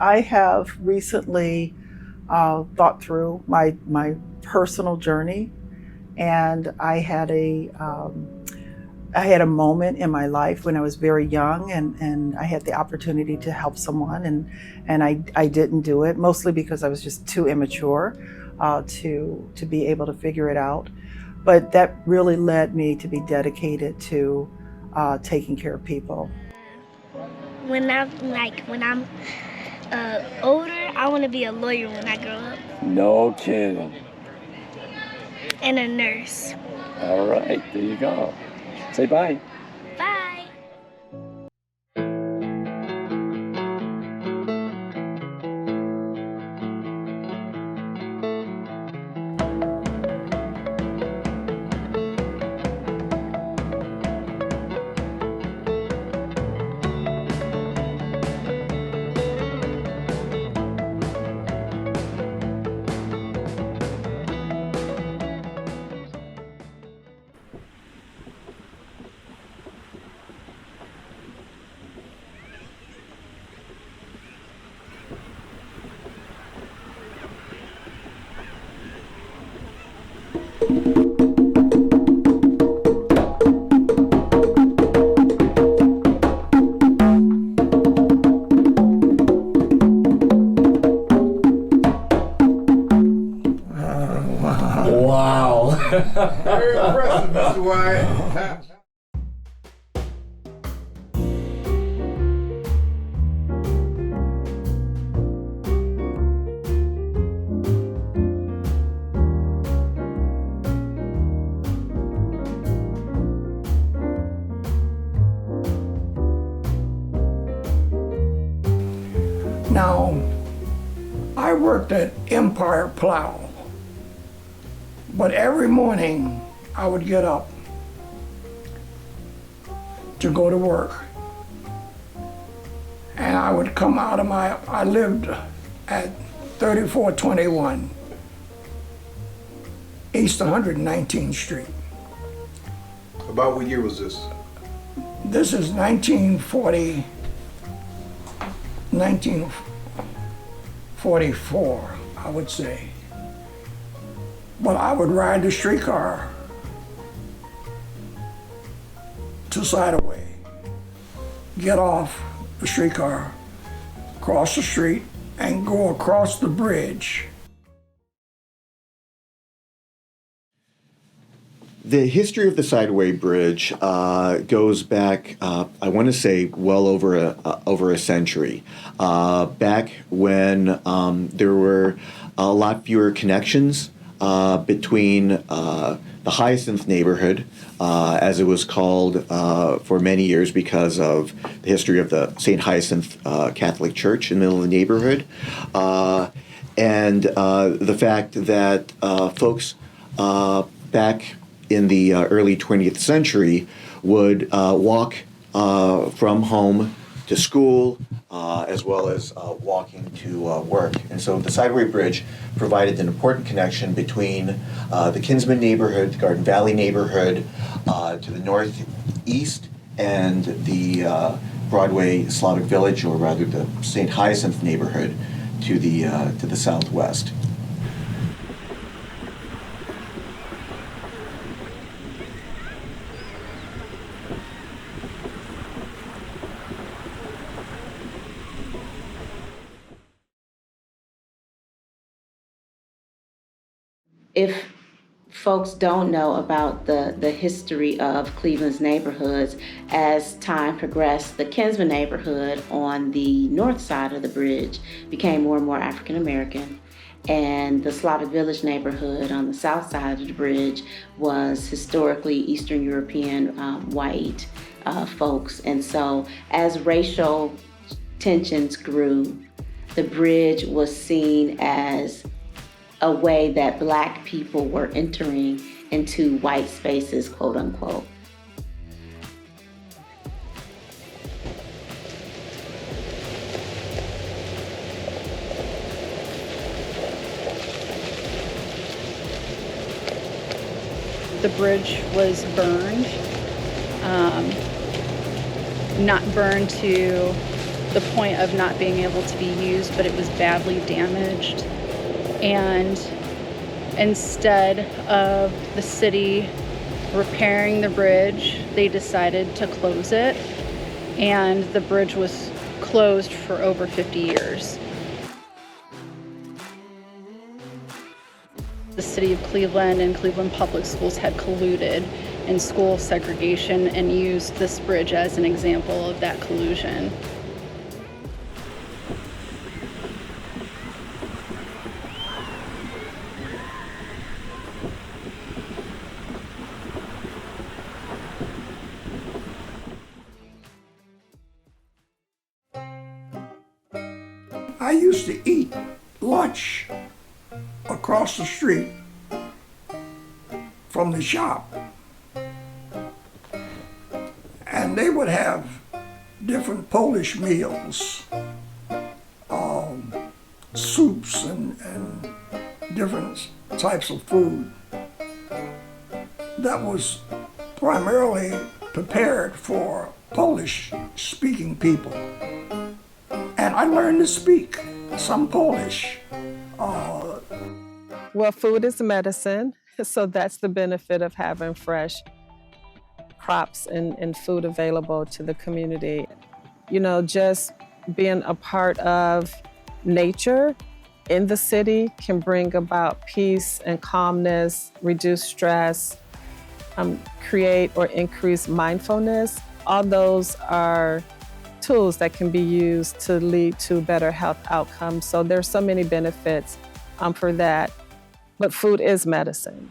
I have recently thought through my personal journey, and I had a moment in my life when I was very young, and I had the opportunity to help someone, and I didn't do it, mostly because I was just too immature to be able to figure it out. But that really led me to be dedicated to taking care of people. When I'm older, I want to be a lawyer when I grow up. No kidding. And a nurse. All right, there you go. Say bye. Bye. Wow. Very impressive, Mr. White. Now, I worked at Empire Plow, but every morning I would get up to go to work. And I would come out of I lived at 3421 East 119th Street. About what year was this? This is 1944, I would say. But I would ride the streetcar to Sidaway, get off the streetcar, cross the street, and go across the bridge. The history of the Sidaway Bridge goes back, I want to say, well over a century. Back when there were a lot fewer connections between the Hyacinth neighborhood, as it was called for many years because of the history of the St. Hyacinth Catholic Church in the middle of the neighborhood, and the fact that folks back in the early 20th century would walk from home to school, as well as walking to work. And so the Sideway Bridge provided an important connection between the Kinsman neighborhood, the Garden Valley neighborhood, to the northeast, and the Broadway Slavic Village, or rather the St. Hyacinth neighborhood, to the southwest. If folks don't know about the history of Cleveland's neighborhoods, as time progressed, the Kinsman neighborhood on the north side of the bridge became more and more African American, and the Slavic Village neighborhood on the south side of the bridge was historically Eastern European white folks. And so as racial tensions grew, the bridge was seen as a way that Black people were entering into white spaces, quote unquote. The bridge was burned, not burned to the point of not being able to be used, but it was badly damaged. And instead of the city repairing the bridge, they decided to close it, and the bridge was closed for over 50 years. The city of Cleveland and Cleveland Public Schools had colluded in school segregation and used this bridge as an example of that collusion. I used to eat lunch across the street from the shop. And they would have different Polish meals, soups and different types of food that was primarily prepared for Polish-speaking people. And I learned to speak some Polish. Well, food is medicine, so that's the benefit of having fresh crops and food available to the community. You know, just being a part of nature in the city can bring about peace and calmness, reduce stress, create or increase mindfulness. All those are tools that can be used to lead to better health outcomes. So there's so many benefits for that. But food is medicine.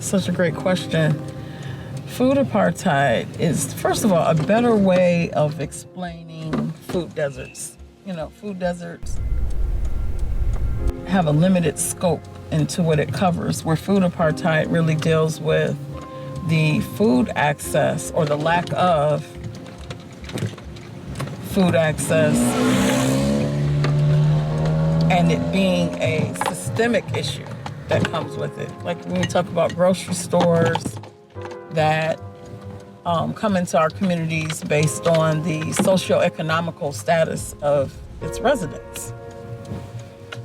Such a great question. Food apartheid is, first of all, a better way of explaining food deserts. You know, food deserts have a limited scope into what it covers, where food apartheid really deals with the food access or the lack of food access and it being a systemic issue that comes with it. Like when we talk about grocery stores that come into our communities based on the socioeconomical status of its residents.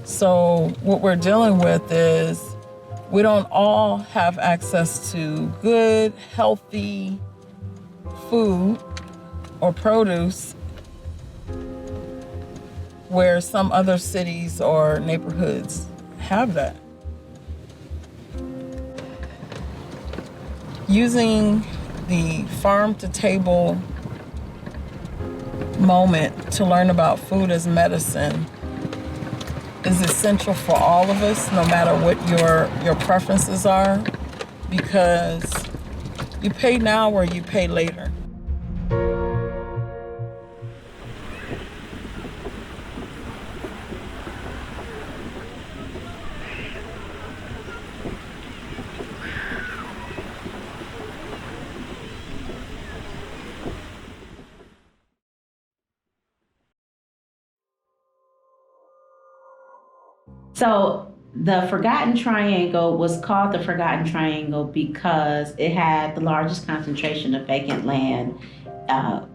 So what we're dealing with is we don't all have access to good, healthy food or produce where some other cities or neighborhoods have that. Using the farm-to-table moment to learn about food as medicine is essential for all of us, no matter what your preferences are, because you pay now or you pay later. So the Forgotten Triangle was called the Forgotten Triangle because it had the largest concentration of vacant land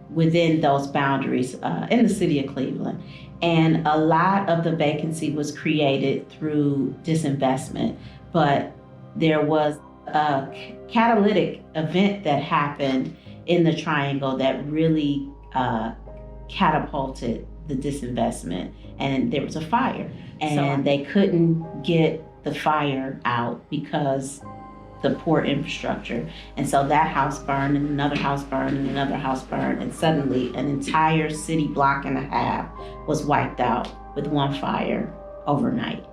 within those boundaries in the city of Cleveland. And a lot of the vacancy was created through disinvestment, but there was a catalytic event that happened in the triangle that really catapulted the disinvestment, and there was a fire. And they couldn't get the fire out because the poor infrastructure. And so that house burned, and another house burned, and another house burned, and suddenly an entire city block and a half was wiped out with one fire overnight.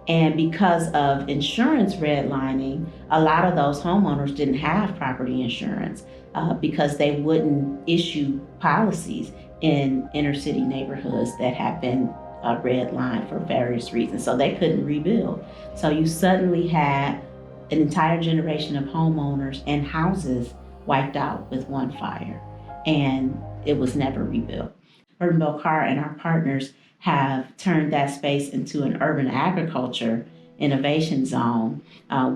And because of insurance redlining, a lot of those homeowners didn't have property insurance because they wouldn't issue policies in inner city neighborhoods that have been redlined for various reasons. So they couldn't rebuild. So you suddenly had an entire generation of homeowners and houses wiped out with one fire. and it was never rebuilt. Burtonville Carr and our partners have turned that space into an urban agriculture innovation zone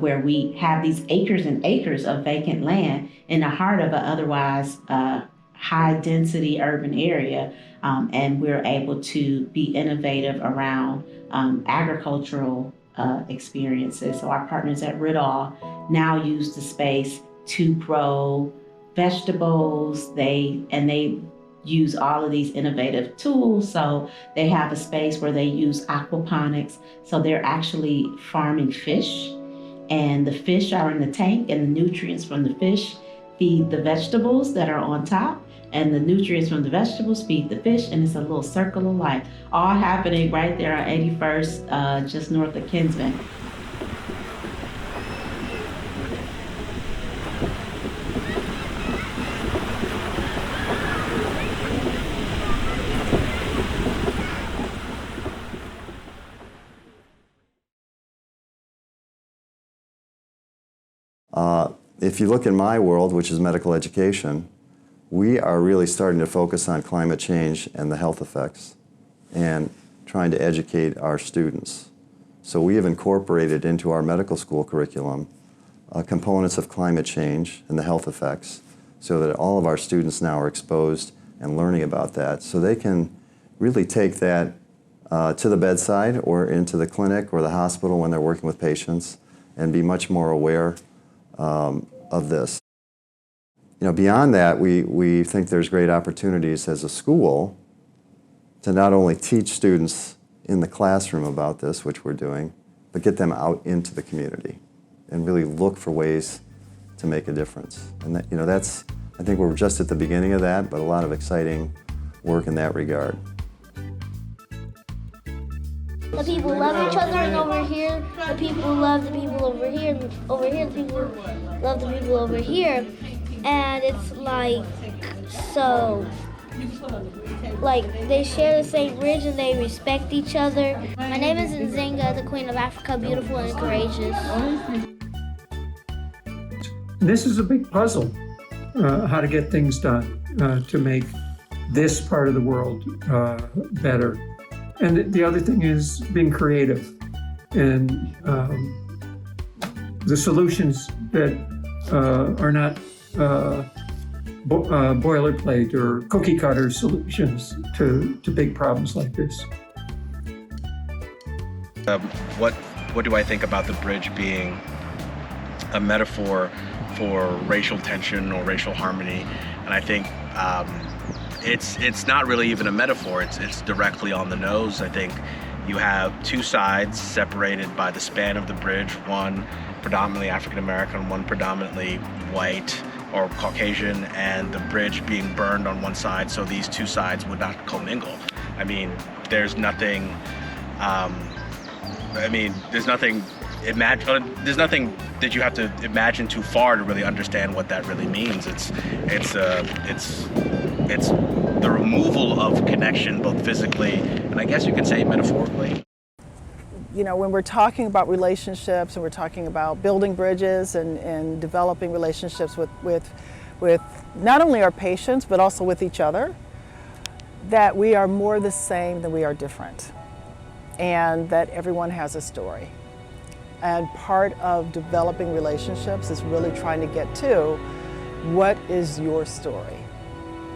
where we have these acres and acres of vacant land in the heart of an otherwise high density urban area. And we're able to be innovative around agricultural experiences. So our partners at Ridall now use the space to grow vegetables. They use all of these innovative tools. So they have a space where they use aquaponics. So they're actually farming fish, and the fish are in the tank, and the nutrients from the fish feed the vegetables that are on top, and the nutrients from the vegetables feed the fish, and it's a little circle of life, all happening right there on 81st, just north of Kinsman. If you look in my world, which is medical education, we are really starting to focus on climate change and the health effects and trying to educate our students. So we have incorporated into our medical school curriculum components of climate change and the health effects so that all of our students now are exposed and learning about that, so they can really take that to the bedside or into the clinic or the hospital when they're working with patients and be much more aware of this. You know, beyond that, we think there's great opportunities as a school to not only teach students in the classroom about this, which we're doing, but get them out into the community and really look for ways to make a difference. And that, you know, that's, I think we're just at the beginning of that, but a lot of exciting work in that regard. The people love each other, and over here, the people love the people over here, and over here, the people love the people over here. And it's like, so, like, they share the same bridge and they respect each other. My name is Nzinga, the Queen of Africa, beautiful and courageous. This is a big puzzle, how to get things done to make this part of the world better. And the other thing is being creative, and the solutions that are not boilerplate or cookie cutter solutions to big problems like this. What do I think about the bridge being a metaphor for racial tension or racial harmony? And I think it's not really even a metaphor. It's directly on the nose. I think you have two sides separated by the span of the bridge, one predominantly African American, one predominantly white or Caucasian, and the bridge being burned on one side, so these two sides would not commingle. I mean, there's nothing there's nothing that you have to imagine too far to really understand what that really means. It's the removal of connection, both physically and I guess you could say metaphorically. You know, when we're talking about relationships and we're talking about building bridges and developing relationships with not only our patients but also with each other, that we are more the same than we are different, and that everyone has a story. And part of developing relationships is really trying to get to what is your story,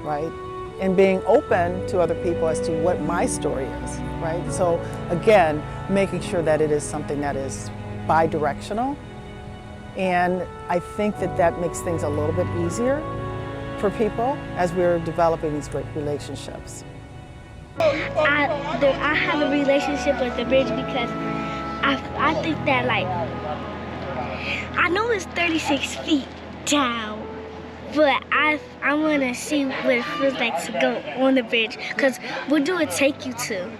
right? And being open to other people as to what my story is, right? So again, making sure that it is something that is bi-directional. And I think that makes things a little bit easier for people as we're developing these great relationships. I have a relationship with the bridge because I think that, like, I know it's 36 feet down, but I want to see what it feels like to go on the bridge, because where do it take you to?